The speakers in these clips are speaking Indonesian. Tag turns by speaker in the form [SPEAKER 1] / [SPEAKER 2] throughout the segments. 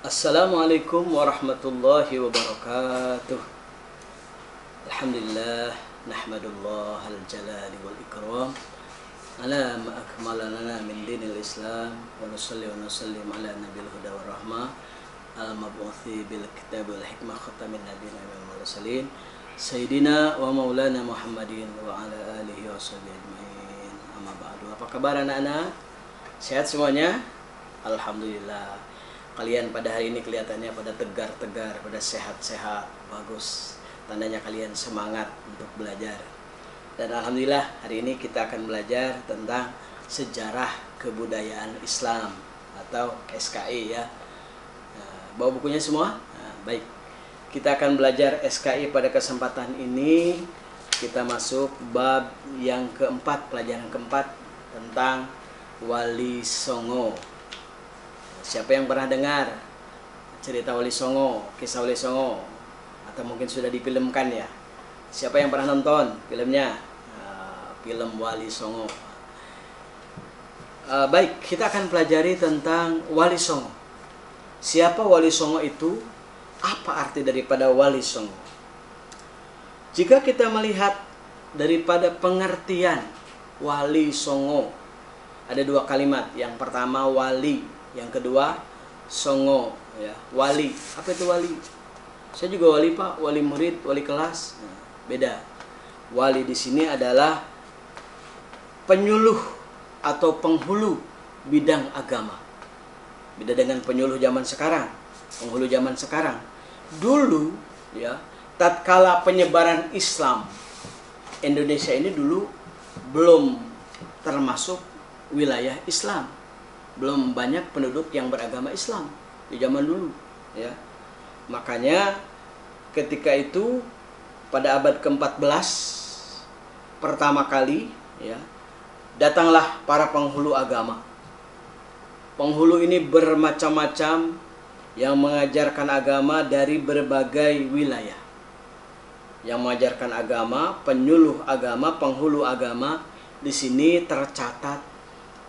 [SPEAKER 1] Assalamualaikum warahmatullahi wabarakatuh. Alhamdulillah, nahmadullah al-jalali wal ikram ala ma akmala lana min dinil Islam wa nusalli wa nusallim ala nabil huda wa rahmah al-mab'uthi bil kitab wal hikmah khatamin nabiyina wal mursalin sayyidina wa maulana Muhammadin wa ala alihi wa sahbihi ajmain. Amma ba'du. Apa kabar anak-anak? Sehat semuanya? Alhamdulillah. Kalian pada hari ini kelihatannya pada tegar-tegar, pada sehat-sehat, bagus. Tandanya kalian semangat untuk belajar. Dan alhamdulillah hari ini kita akan belajar tentang sejarah kebudayaan Islam atau SKI ya. Bawa bukunya semua? Baik. Kita akan belajar SKI pada kesempatan ini. Kita masuk bab yang keempat, pelajaran keempat tentang Wali Songo. Siapa yang pernah dengar cerita Wali Songo, kisah Wali Songo, atau mungkin sudah difilmkan ya? Siapa yang pernah nonton filmnya? Film Wali Songo. Baik, kita akan pelajari tentang Wali Songo. Siapa Wali Songo itu? Apa arti daripada Wali Songo? Jika kita melihat daripada pengertian Wali Songo, ada dua kalimat. Yang pertama wali, yang kedua songo ya. Wali, apa itu wali? Saya juga wali Pak, wali murid, wali kelas. Beda. Wali di sini adalah penyuluh atau penghulu bidang agama. Beda dengan penyuluh zaman sekarang, penghulu zaman sekarang. Dulu ya, tatkala penyebaran Islam, Indonesia ini dulu belum termasuk wilayah Islam. Belum banyak penduduk yang beragama Islam di zaman dulu ya. Makanya ketika itu pada abad ke-14 pertama kali ya, datanglah para penghulu agama. Penghulu ini bermacam-macam yang mengajarkan agama dari berbagai wilayah. Yang mengajarkan agama, penyuluh agama, penghulu agama, di sini tercatat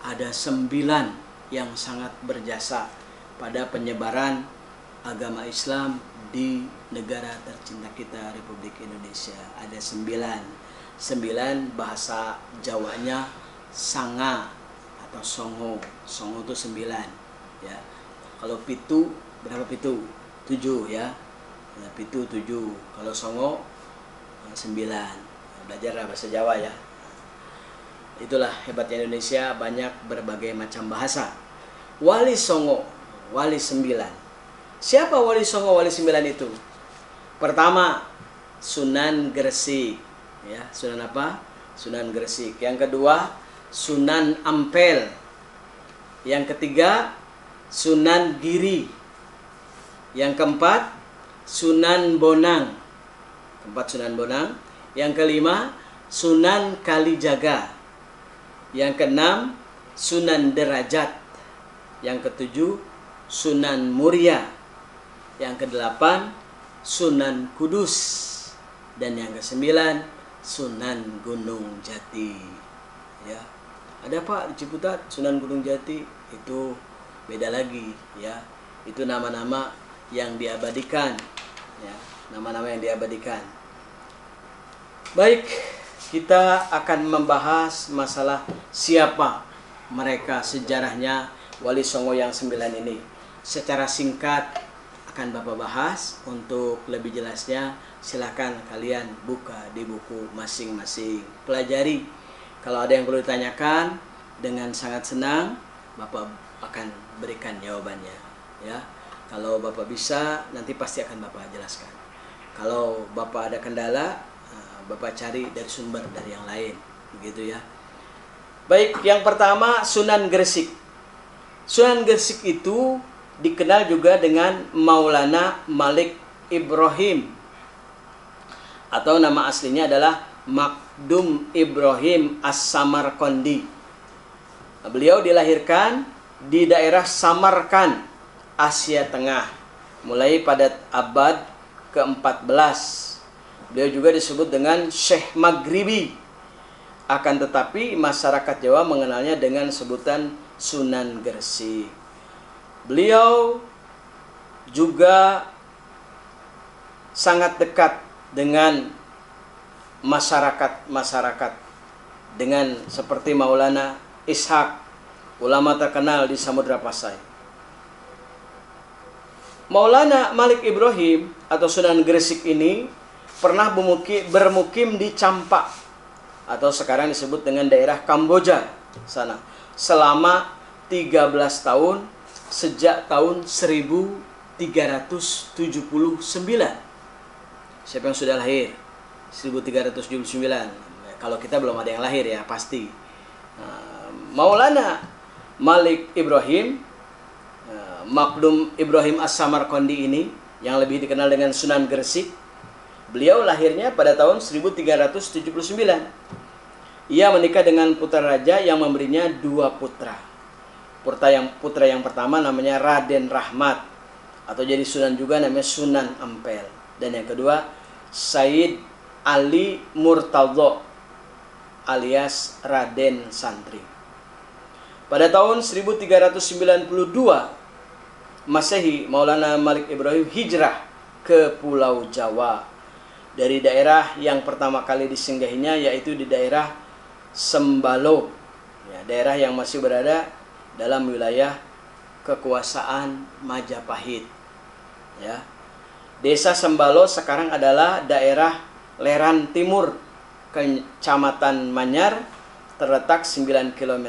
[SPEAKER 1] ada 9 yang sangat berjasa pada penyebaran agama Islam di negara tercinta kita, Republik Indonesia. Ada 9 bahasa Jawanya Sanga atau Songo. Songo itu 9 ya. Kalau pitu, berapa pitu? 7 ya. Nah, pitu 7. Kalau Songo 9. Belajar bahasa Jawa ya. Itulah hebatnya Indonesia, banyak berbagai macam bahasa. Wali Songo, Wali 9. Siapa Wali Songo, Wali 9 itu? Pertama, Sunan Gresik. Ya, Sunan apa? Sunan Gresik. Yang kedua, Sunan Ampel. Yang ketiga, Sunan Giri. Yang keempat, Sunan Bonang. Keempat, Sunan Bonang. Yang kelima, Sunan Kalijaga. Yang keenam, Sunan Derajat. Yang ketujuh, Sunan Muria. Yang kedelapan, Sunan Kudus. Dan yang kesembilan, Sunan Gunung Jati. Ya, ada Pak di Ciputat, Sunan Gunung Jati. Itu beda lagi ya. Itu nama-nama yang diabadikan. Ya, nama-nama yang diabadikan. Baik. Kita akan membahas masalah siapa mereka, sejarahnya Wali Songo yang 9 ini. Secara singkat akan Bapak bahas. Untuk lebih jelasnya silakan kalian buka di buku masing-masing. Pelajari. Kalau ada yang perlu ditanyakan, dengan sangat senang Bapak akan berikan jawabannya ya. Kalau Bapak bisa, nanti pasti akan Bapak jelaskan. Kalau Bapak ada kendala, Bapak cari dari sumber dari yang lain, begitu ya. Baik, yang pertama Sunan Gresik. Sunan Gresik itu dikenal juga dengan Maulana Malik Ibrahim, atau nama aslinya adalah Makdum Ibrahim As-Samarqandi. Beliau dilahirkan di daerah Samarkand, Asia Tengah, mulai pada abad ke-14. Beliau juga disebut dengan Syekh Maghribi. Akan tetapi masyarakat Jawa mengenalnya dengan sebutan Sunan Gresik. Beliau juga sangat dekat dengan masyarakat dengan seperti Maulana Ishaq, ulama terkenal di Samudra Pasai. Maulana Malik Ibrahim atau Sunan Gresik ini pernah bermukim di Campak atau sekarang disebut dengan daerah Kamboja sana selama 13 tahun sejak tahun 1379. Siapa yang sudah lahir? 1379. Kalau kita belum ada yang lahir ya pasti. Maulana Malik Ibrahim, Makdum Ibrahim As-Samarqandi ini yang lebih dikenal dengan Sunan Gresik, beliau lahirnya pada tahun 1379. Ia menikah dengan putra raja yang memberinya 2 putra. Putra yang pertama namanya Raden Rahmat atau jadi Sunan juga namanya Sunan Ampel. Dan yang kedua Said Ali Murtadho alias Raden Santri. Pada tahun 1392 Masehi, Maulana Malik Ibrahim hijrah ke Pulau Jawa dari daerah yang pertama kali disinggahinya yaitu di daerah Sembalo, ya, daerah yang masih berada dalam wilayah kekuasaan Majapahit. Ya. Desa Sembalo sekarang adalah daerah Leran Timur, Kecamatan Manyar, terletak 9 km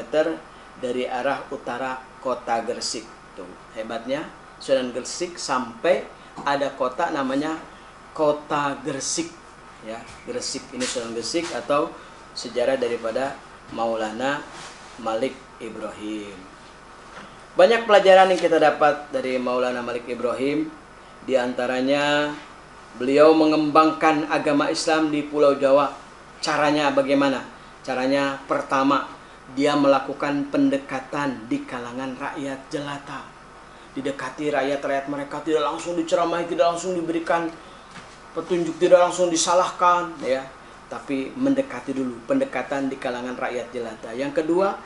[SPEAKER 1] dari arah utara kota Gresik. Tuh, hebatnya Sunan Gresik sampai ada kota namanya Kota Gresik. Ya, Gresik ini Sunan Gresik atau sejarah daripada Maulana Malik Ibrahim. Banyak pelajaran yang kita dapat dari Maulana Malik Ibrahim. Di antaranya beliau mengembangkan agama Islam di Pulau Jawa. Caranya bagaimana? Caranya pertama, dia melakukan pendekatan di kalangan rakyat jelata. Didekati rakyat-rakyat mereka, tidak langsung diceramahi, tidak langsung diberikan petunjuk, tidak langsung disalahkan, ya. Tapi mendekati dulu, pendekatan di kalangan rakyat jelata. Yang kedua,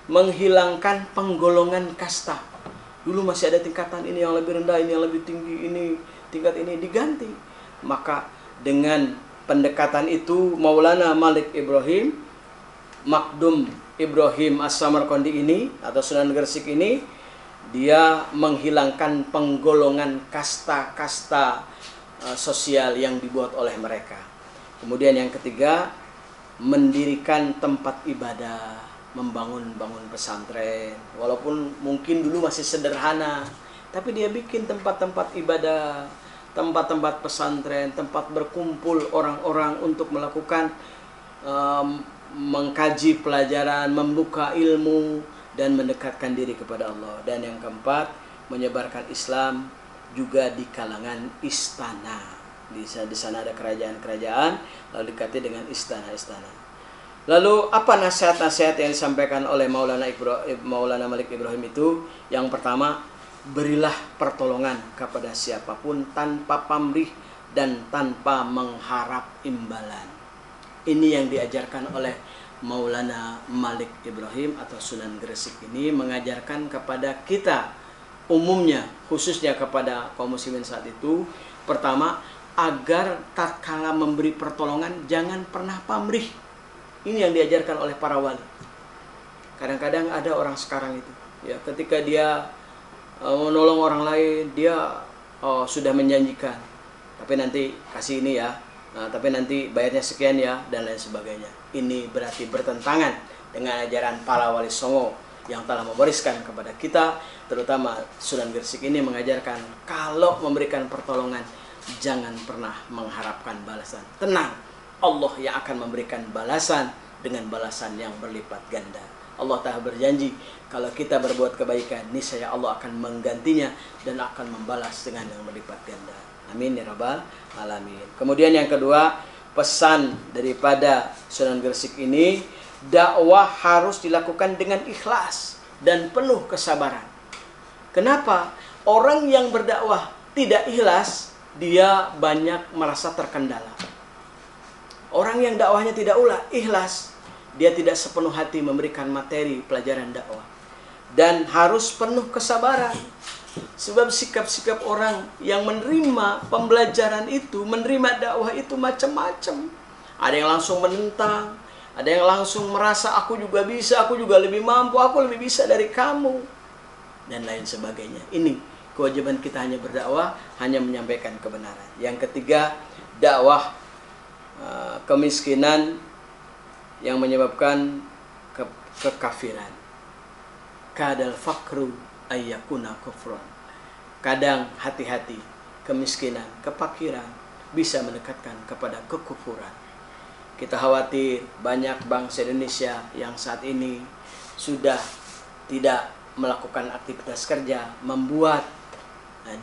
[SPEAKER 1] menghilangkan penggolongan kasta. Dulu masih ada tingkatan ini yang lebih rendah, ini yang lebih tinggi, ini tingkat ini diganti. Maka dengan pendekatan itu Maulana Malik Ibrahim, Makdum Ibrahim As-Samarqandi ini atau Sunan Gresik ini, dia menghilangkan penggolongan kasta-kasta sosial yang dibuat oleh mereka. Kemudian yang ketiga, mendirikan tempat ibadah, membangun pesantren. Walaupun mungkin dulu masih sederhana, tapi dia bikin tempat-tempat ibadah, tempat-tempat pesantren, tempat berkumpul orang-orang untuk melakukan mengkaji pelajaran, membuka ilmu dan mendekatkan diri kepada Allah. Dan yang keempat, menyebarkan Islam juga di kalangan istana. Di sana ada kerajaan-kerajaan, lalu dikati dengan istana-istana. Lalu apa nasihat-nasihat yang disampaikan oleh Maulana Malik Ibrahim itu? Yang pertama, berilah pertolongan kepada siapapun tanpa pamrih dan tanpa mengharap imbalan. Ini yang diajarkan oleh Maulana Malik Ibrahim atau Sunan Gresik ini, mengajarkan kepada kita umumnya, khususnya kepada kaum muslimin saat itu. Pertama, agar tatkala memberi pertolongan jangan pernah pamrih. Ini yang diajarkan oleh para wali. Kadang-kadang ada orang sekarang itu, ya, ketika dia menolong orang lain, dia sudah menjanjikan, tapi nanti kasih ini ya, tapi nanti bayarnya sekian ya, dan lain sebagainya. Ini berarti bertentangan dengan ajaran para wali songo yang telah mewariskan kepada kita, terutama Sunan Gresik ini mengajarkan kalau memberikan pertolongan jangan pernah mengharapkan balasan. Tenang, Allah yang akan memberikan balasan dengan balasan yang berlipat ganda. Allah Ta'ala berjanji kalau kita berbuat kebaikan, niscaya Allah akan menggantinya dan akan membalas dengan yang berlipat ganda. Amin ya rabbal alamin. Kemudian yang kedua, pesan daripada Sunan Gresik ini, dakwah harus dilakukan dengan ikhlas dan penuh kesabaran. Kenapa? Orang yang berdakwah tidak ikhlas, dia banyak merasa terkendala. Orang yang dakwahnya tidak ikhlas, dia tidak sepenuh hati memberikan materi pelajaran dakwah. Dan harus penuh kesabaran. Sebab sikap-sikap orang yang menerima pembelajaran itu, menerima dakwah itu macam-macam. Ada yang langsung menentang, ada yang langsung merasa aku juga bisa, aku juga lebih mampu, aku lebih bisa dari kamu, dan lain sebagainya. Ini kewajiban kita hanya berdakwah, hanya menyampaikan kebenaran. Yang ketiga, dakwah kemiskinan yang menyebabkan kekafiran. Kadal fakru ayyakuna kufran. Kadang hati-hati, kemiskinan, kefakiran bisa mendekatkan kepada kekufuran. Kita khawatir banyak bangsa Indonesia yang saat ini sudah tidak melakukan aktivitas kerja, membuat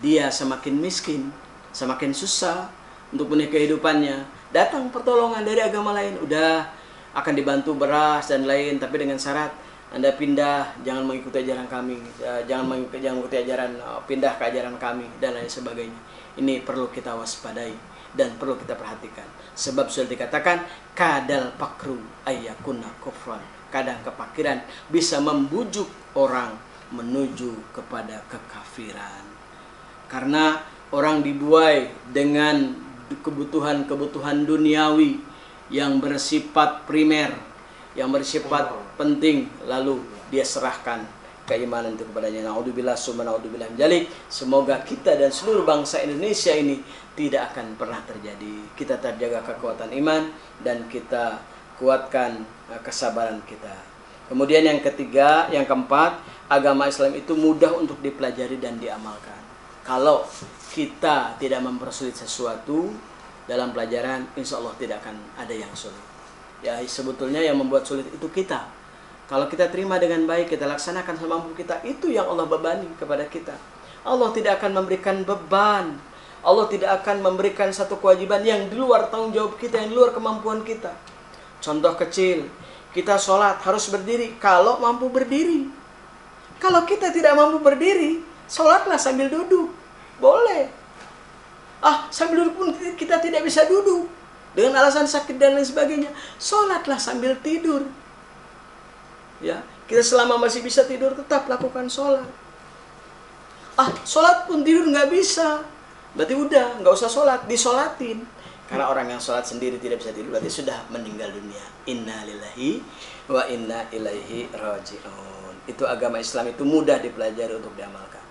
[SPEAKER 1] dia semakin miskin, semakin susah untuk punya kehidupannya. Datang pertolongan dari agama lain, udah akan dibantu beras dan lain, tapi dengan syarat Anda pindah, jangan mengikuti ajaran kami, jangan mengikuti ajaran, pindah ke ajaran kami, dan lain sebagainya. Ini perlu kita waspadai dan perlu kita perhatikan. Sebab sudah dikatakan, kadal pakru ayyakuna kufran. Kadang kefakiran bisa membujuk orang menuju kepada kekafiran. Karena orang dibuai dengan kebutuhan-kebutuhan duniawi yang bersifat primer, yang bersifat penting, lalu dia serahkan keimanan itu kepadanya. Naudzubillah summa naudzubillah jalik. Semoga kita dan seluruh bangsa Indonesia ini tidak akan pernah terjadi. Kita terjaga kekuatan iman dan kita kuatkan kesabaran kita. Kemudian yang ketiga, yang keempat, agama Islam itu mudah untuk dipelajari dan diamalkan. Kalau kita tidak mempersulit sesuatu dalam pelajaran, insya Allah tidak akan ada yang sulit. Ya, sebetulnya yang membuat sulit itu kita. Kalau kita terima dengan baik, kita laksanakan semampu kita, itu yang Allah bebani kepada kita. Allah tidak akan memberikan beban. Allah tidak akan memberikan satu kewajiban yang di luar tanggung jawab kita, yang di luar kemampuan kita. Contoh kecil, kita sholat harus berdiri kalau mampu berdiri. Kalau kita tidak mampu berdiri, sholatlah sambil duduk. Boleh. Sambil duduk pun kita tidak bisa duduk, dengan alasan sakit dan lain sebagainya, sholatlah sambil tidur. Ya, kita selama masih bisa tidur tetap lakukan sholat. Sholat pun tidur nggak bisa, berarti udah nggak usah sholat, disolatin. Karena orang yang sholat sendiri tidak bisa tidur berarti sudah meninggal dunia. Inna lillahi wa inna ilaihi raji'un. Itu agama Islam itu mudah dipelajari untuk diamalkan.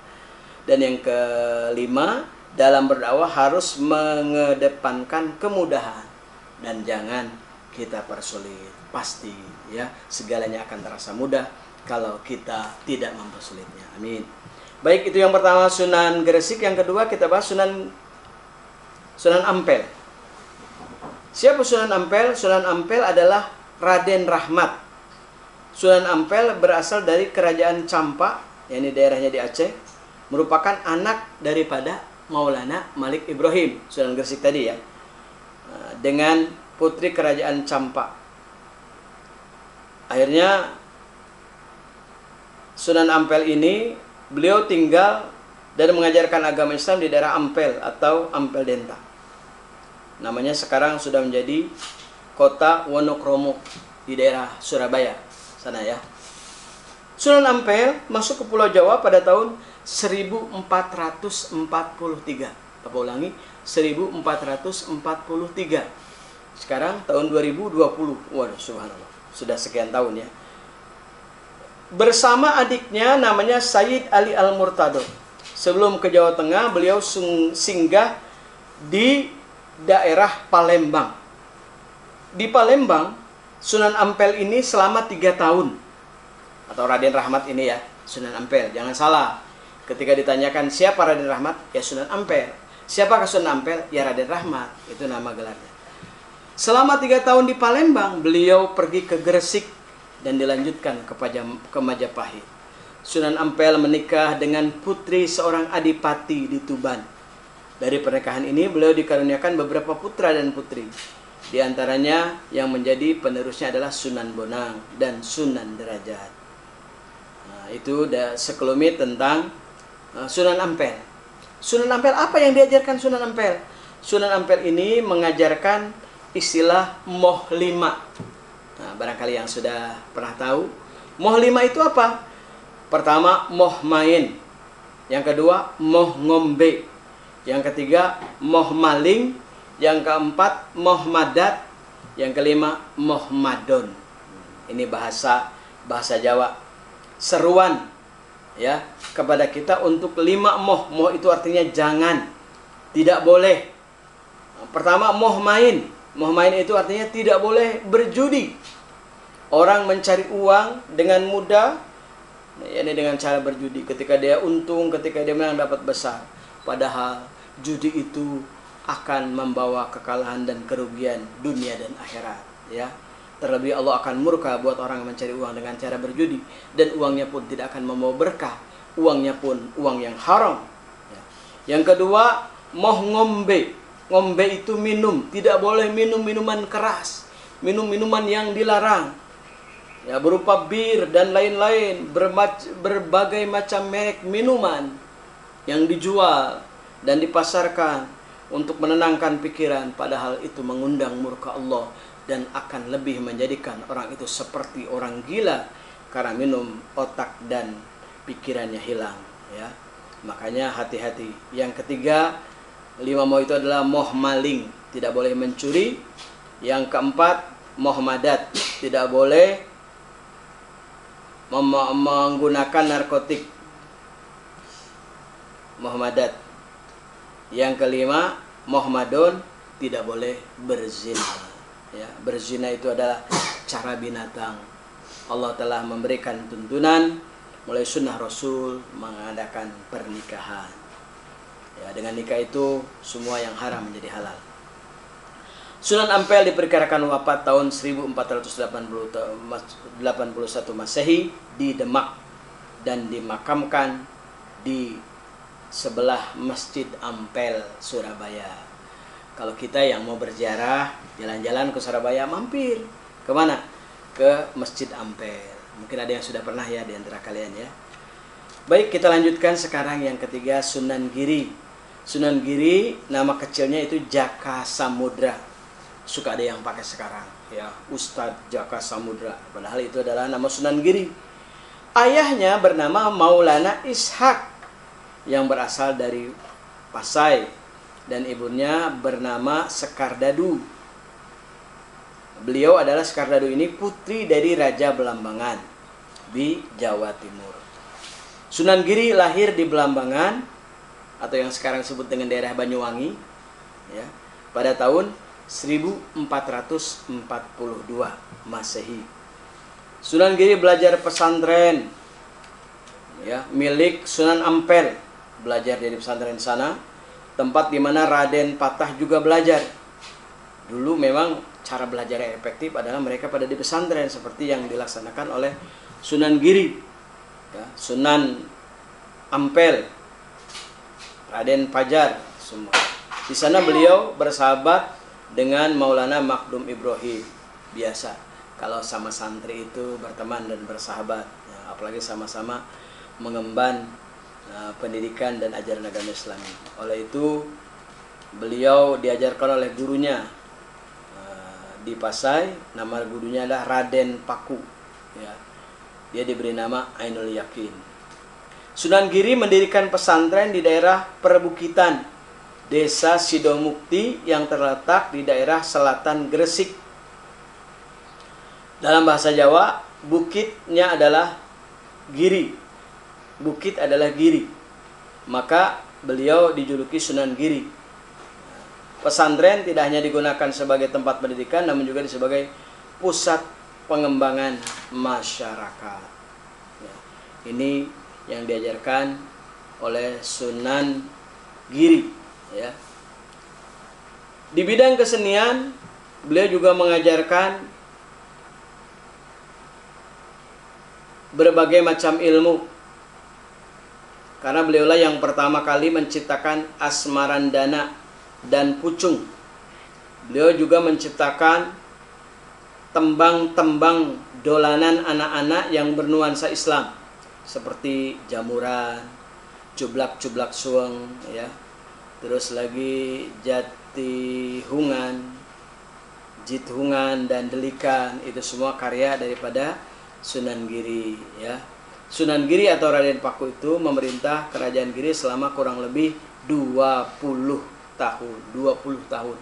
[SPEAKER 1] Dan yang kelima, dalam berdakwah harus mengedepankan kemudahan dan jangan kita persulit. Pasti ya, segalanya akan terasa mudah kalau kita tidak mempersulitnya. Amin. Baik, itu yang pertama Sunan Gresik. Yang kedua kita bahas Sunan Ampel. Siapa Sunan Ampel? Sunan Ampel adalah Raden Rahmat. Sunan Ampel berasal dari kerajaan Campa, yakni daerahnya di Aceh, merupakan anak daripada Maulana Malik Ibrahim, Sunan Gresik tadi ya, dengan putri kerajaan Campa. Akhirnya Sunan Ampel ini, beliau tinggal dan mengajarkan agama Islam di daerah Ampel atau Ampel Denta. Namanya sekarang sudah menjadi kota Wonokromo di daerah Surabaya sana ya. Sunan Ampel masuk ke Pulau Jawa pada tahun 1443. Bapak ulangi, 1443. Sekarang tahun 2020. Waduh, subhanallah. Sudah sekian tahun ya. Bersama adiknya namanya Sayyid Ali Al-Murtado. Sebelum ke Jawa Tengah, beliau singgah di daerah Palembang. Di Palembang, Sunan Ampel ini selama 3 tahun. Atau Raden Rahmat ini ya, Sunan Ampel. Jangan salah. Ketika ditanyakan siapa Raden Rahmat, ya Sunan Ampel. Siapakah Sunan Ampel? Ya Raden Rahmat. Itu nama gelarnya. Selama 3 tahun di Palembang, beliau pergi ke Gresik dan dilanjutkan ke Majapahit. Sunan Ampel menikah dengan putri seorang adipati di Tuban. Dari pernikahan ini beliau dikaruniakan beberapa putra dan putri. Di antaranya yang menjadi penerusnya adalah Sunan Bonang dan Sunan Derajat. Itu sekelumit tentang Sunan Ampel. Sunan Ampel, apa yang diajarkan Sunan Ampel? Sunan Ampel ini mengajarkan istilah moh lima. Barangkali yang sudah pernah tahu, moh lima itu apa? Pertama, moh main. Yang kedua, moh ngombe. Yang ketiga, moh maling. Yang keempat, moh madat. Yang kelima, moh madon. Ini bahasa Jawa. Seruan ya kepada kita untuk 5 moh. Moh itu artinya jangan, tidak boleh. Pertama, moh main. Moh main itu artinya tidak boleh berjudi. Orang mencari uang dengan mudah, ini dengan cara berjudi. Ketika dia untung, ketika dia menang dapat besar. Padahal judi itu akan membawa kekalahan dan kerugian dunia dan akhirat. Ya, terlebih Allah akan murka buat orang yang mencari uang dengan cara berjudi, dan uangnya pun tidak akan membawa berkah. Uangnya pun uang yang haram. Ya. Yang kedua, moh ngombe. Ngombe itu minum, tidak boleh minum minuman keras, minum minuman yang dilarang. Ya, berupa bir dan lain-lain, berbagai macam merek minuman yang dijual dan dipasarkan untuk menenangkan pikiran, padahal itu mengundang murka Allah dan akan lebih menjadikan orang itu seperti orang gila karena minum, otak dan pikirannya hilang. Ya, makanya hati-hati. Yang ketiga, 5 moh itu adalah moh maling, tidak boleh mencuri. Yang keempat, moh madat, tidak boleh menggunakan narkotik, moh madat. Yang kelima, moh madon, tidak boleh berzina. Ya, berzina itu adalah cara binatang. Allah telah memberikan tuntunan mulai sunnah Rasul mengadakan pernikahan. Ya, dengan nikah itu semua yang haram menjadi halal. Sunan Ampel diperkirakan wafat tahun 1481 Masehi di Demak dan dimakamkan di sebelah Masjid Ampel, Surabaya. Kalau kita yang mau berziarah, jalan-jalan ke Surabaya, mampir kemana? Ke Masjid Ampel. Mungkin ada yang sudah pernah ya di antara kalian ya. Baik, kita lanjutkan sekarang yang ketiga, Sunan Giri. Sunan Giri nama kecilnya itu Jaka Samudra. Suka ada yang pakai sekarang ya, Ustadz Jaka Samudra, padahal itu adalah nama Sunan Giri. Ayahnya bernama Maulana Ishak yang berasal dari Pasai, dan ibunya bernama Sekardadu. Beliau adalah Sekardadu ini putri dari Raja Belambangan di Jawa Timur. Sunan Giri lahir di Belambangan atau yang sekarang disebut dengan daerah Banyuwangi ya, pada tahun 1442 Masehi. Sunan Giri belajar pesantren ya, milik Sunan Ampel, belajar dari pesantren sana, tempat di mana Raden Patah juga belajar. Dulu memang cara belajar yang efektif adalah mereka pada di pesantren seperti yang dilaksanakan oleh Sunan Giri ya, Sunan Ampel, Raden Pajar semua. Di sana beliau bersahabat dengan Maulana Makdum Ibrahim. Biasa kalau sama santri itu berteman dan bersahabat ya, apalagi sama-sama mengemban pendidikan dan ajaran agama Islami. Oleh itu beliau diajarkan oleh gurunya di Pasai, nama gurunya adalah Raden Paku ya. Dia diberi nama Ainul Yakin. Sunan Giri mendirikan pesantren di daerah perbukitan Desa Sidomukti yang terletak di daerah selatan Gresik. Dalam bahasa Jawa, bukitnya adalah Giri. Bukit adalah Giri. Maka beliau dijuluki Sunan Giri. Pesantren tidak hanya digunakan sebagai tempat pendidikan, namun juga sebagai pusat pengembangan masyarakat. Ya, ini yang diajarkan oleh Sunan Giri. Ya. Di bidang kesenian, beliau juga mengajarkan berbagai macam ilmu. Karena beliaulah yang pertama kali menciptakan asmarandana dan pucung. Beliau juga menciptakan tembang-tembang dolanan anak-anak yang bernuansa Islam, seperti jamuran, cublak-cublak suweng ya. Terus lagi jatihungan, jithungan dan delikan, itu semua karya daripada Sunan Giri ya. Sunan Giri atau Raden Paku itu memerintah kerajaan Giri selama kurang lebih 20 tahun. 20 tahun.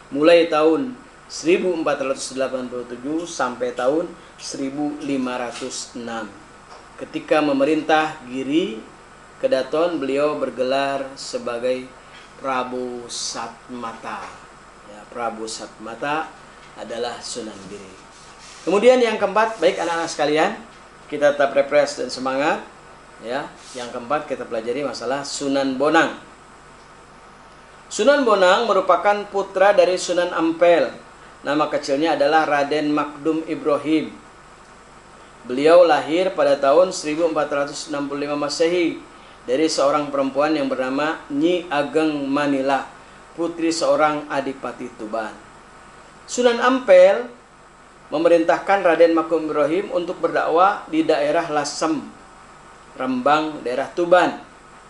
[SPEAKER 1] Mulai tahun 1487 sampai tahun 1506. Ketika memerintah Giri Kedaton, beliau bergelar sebagai Prabu Satmata. Ya, Prabu Satmata adalah Sunan Giri. Kemudian yang keempat, baik anak-anak sekalian, kita tetap refresh dan semangat. Ya, yang keempat kita pelajari masalah Sunan Bonang. Sunan Bonang merupakan putra dari Sunan Ampel. Nama kecilnya adalah Raden Makdum Ibrahim. Beliau lahir pada tahun 1465 Masehi dari seorang perempuan yang bernama Nyi Ageng Manila, putri seorang adipati Tuban. Sunan Ampel memerintahkan Raden Makdum Ibrahim untuk berdakwah di daerah Lasem, Rembang, daerah Tuban,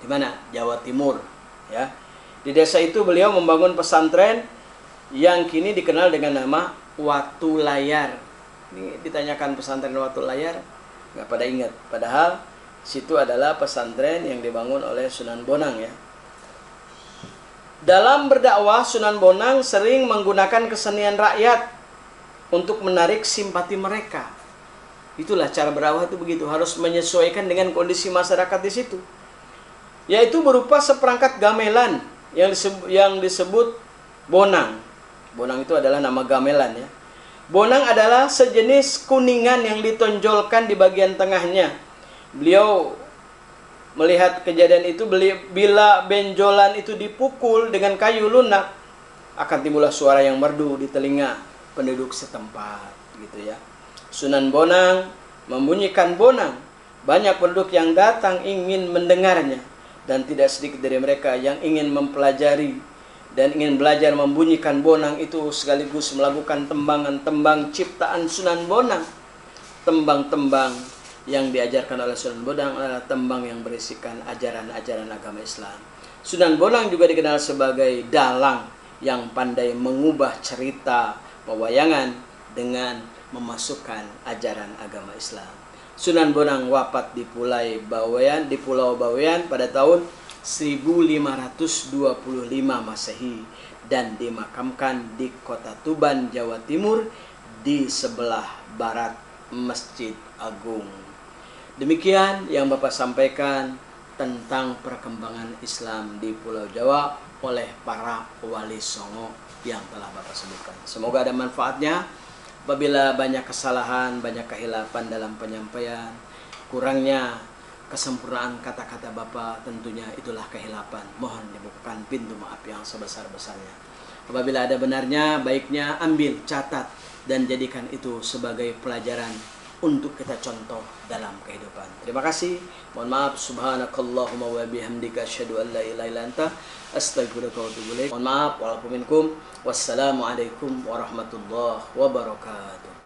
[SPEAKER 1] di mana? Jawa Timur, ya. Di desa itu beliau membangun pesantren yang kini dikenal dengan nama Watu Layar. Ini ditanyakan pesantren Watu Layar, nggak pada ingat. Padahal situ adalah pesantren yang dibangun oleh Sunan Bonang, ya. Dalam berdakwah, Sunan Bonang sering menggunakan kesenian rakyat untuk menarik simpati mereka. Itulah cara berdakwah itu begitu, harus menyesuaikan dengan kondisi masyarakat di situ. Yaitu berupa seperangkat gamelan yang disebut bonang. Bonang itu adalah nama gamelan, ya. Bonang adalah sejenis kuningan yang ditonjolkan di bagian tengahnya. Beliau melihat kejadian itu, bila benjolan itu dipukul dengan kayu lunak, akan timbullah suara yang merdu di telinga penduduk setempat, gitu ya. Sunan Bonang membunyikan bonang. Banyak penduduk yang datang ingin mendengarnya, dan tidak sedikit dari mereka yang ingin mempelajari dan ingin belajar membunyikan bonang itu sekaligus melakukan tembang ciptaan Sunan Bonang. Tembang-tembang yang diajarkan oleh Sunan Bonang adalah tembang yang berisikan ajaran-ajaran agama Islam. Sunan Bonang juga dikenal sebagai dalang yang pandai mengubah cerita pewayangan dengan memasukkan ajaran agama Islam. Sunan Bonang wafat di Pulau Bawean pada tahun 1525 Masehi dan dimakamkan di Kota Tuban, Jawa Timur, di sebelah barat Masjid Agung. Demikian yang Bapak sampaikan tentang perkembangan Islam di Pulau Jawa oleh para wali songo yang telah Bapak sebutkan. Semoga ada manfaatnya. Apabila banyak kesalahan, banyak kehilapan dalam penyampaian, kurangnya kesempurnaan kata-kata Bapak, tentunya itulah kehilapan. Mohon dibukakan pintu maaf yang sebesar-besarnya. Apabila ada benarnya, baiknya ambil, catat, dan jadikan itu sebagai pelajaran untuk kita contoh dalam kehidupan. Terima kasih. Mohon maaf. Subhanakallahumma wa bihamdika asyhadu an la ilaha illa anta astaghfiruka wa atubu ilaik. Mohon maaf. Walaupun minkum. Wassalamualaikum warahmatullahi wabarakatuh.